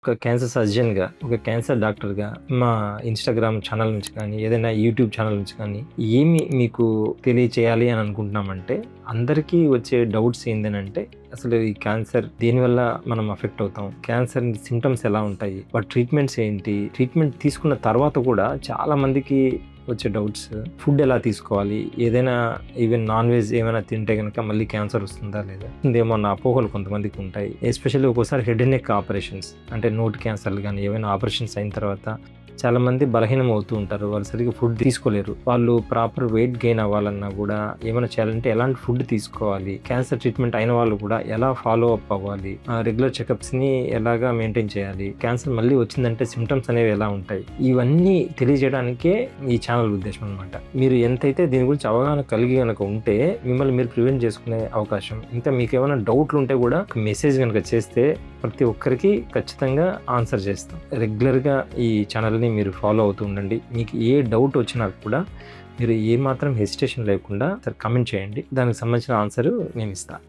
ఒక క్యాన్సర్ సర్జన్‌గా, ఒక క్యాన్సర్ డాక్టర్‌గా మా ఇన్‌స్టాగ్రామ్ ఛానల్ నుంచి కానీ, ఏదైనా యూట్యూబ్ ఛానల్ నుంచి కానీ, ఏమి మీకు తెలియచేయాలి అని అనుకుంటున్నామంటే, అందరికీ వచ్చే డౌట్స్ ఏందనంటే, అసలు ఈ క్యాన్సర్ దేనివల్ల మనం అఫెక్ట్ అవుతాం? క్యాన్సర్ సింప్టమ్స్ ఎలా ఉంటాయి? వాటి ట్రీట్మెంట్స్ ఏంటి? ట్రీట్మెంట్ తీసుకున్న తర్వాత కూడా చాలా మందికి వచ్చే డౌట్స్, ఫుడ్ ఎలా తీసుకోవాలి? ఏదైనా ఈవెన్ నాన్ వెజ్ ఏమైనా తింటే గనక మళ్ళీ క్యాన్సర్ వస్తుందా లేదా? ఇదేమో అన్న అపోహలు కొంతమందికి ఉంటాయి. ఎస్పెషల్లీ ఒక్కోసారి హెడ్ అండ్ నెక్ ఆపరేషన్స్ అంటే నోటి క్యాన్సర్లు కానీ ఏవైనా ఆపరేషన్స్ అయిన తర్వాత చాలా మంది బలహీనం అవుతూ ఉంటారు. వాళ్ళు సరిగ్గా ఫుడ్ తీసుకోలేరు. వాళ్ళు ప్రాపర్ వెయిట్ గెయిన్ అవ్వాలన్నా కూడా ఏమైనా చేయాలంటే ఎలాంటి ఫుడ్ తీసుకోవాలి? క్యాన్సర్ ట్రీట్మెంట్ అయిన వాళ్ళు కూడా ఎలా ఫాలో అప్ అవ్వాలి? రెగ్యులర్ చెకప్స్ని ఎలాగా మెయింటైన్ చేయాలి? క్యాన్సర్ మళ్ళీ వచ్చిందంటే సిమ్టమ్స్ అనేవి ఎలా ఉంటాయి? ఇవన్నీ తెలియజేయడానికే ఈ ఛానల్ ఉద్దేశం అనమాట. మీరు ఎంతైతే దీని గురించి అవగాహన కలిగి కనుక ఉంటే మిమ్మల్ని మీరు ప్రివెంట్ చేసుకునే అవకాశం. ఇంకా మీకు ఏమైనా డౌట్లు ఉంటే కూడా మెసేజ్ కనుక చేస్తే ప్రతి ఒక్కరికి ఖచ్చితంగా ఆన్సర్ చేస్తాం. రెగ్యులర్గా ఈ ఛానల్ని మీరు ఫాలో అవుతూ ఉండండి. మీకు ఏ డౌట్ వచ్చినా కూడా మీరు ఏమాత్రం హెసిటేషన్ లేకుండా కామెంట్ చేయండి. దానికి సంబంధించిన ఆన్సర్ నేను ఇస్తాను.